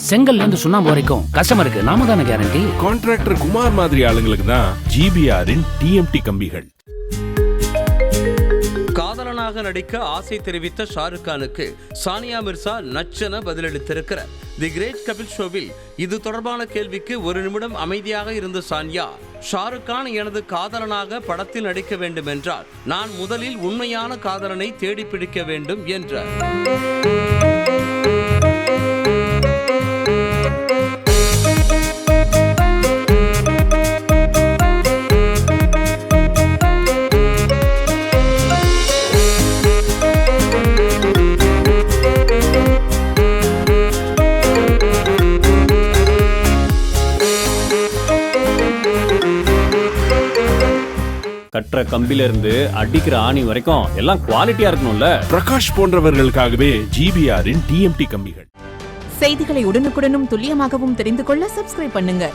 செங்கல்ல இருந்து சுண்ணாம்பு வரைக்கும் கஸ்டமருக்கு நாம தானே கேரண்டி. கான்ட்ராக்டர் குமார் மாதிரி ஆளுங்களுக்கு தான் ஜிபிஆரின் டிஎம்டி கம்பிகள். காதலனாக நடிக்க ஆசை தெரிவித்த ஷாருக் கானுக்கு சானியா மிர்சா நச்சன பதிலளித்திருக்கிறார். தி கிரேட் கபில் ஷோவில் இது தொடர்பான கேள்விக்கு 1 நிமிடம் அமைதியாக இருந்த சானியா, ஷாருக் கான் எனது காதலனாக படத்தில் நடிக்க வேண்டும் என்றால் நான் முதலில் உண்மையான காதலனை தேடி பிடிக்க வேண்டும் என்றார். கட்டுற கம்பில இருந்து அடிக்கிற ஆணி வரைக்கும் எல்லாம் குவாலிட்டியா இருக்கணும்ல. பிரகாஷ் போன்றவர்களுக்காகவே ஜிபிஆரின் டிஎம்டி கம்பிகள். செய்திகளை உடனுக்குடனும் துல்லியமாகவும் தெரிந்து கொள்ள சப்ஸ்கிரைப் பண்ணுங்க.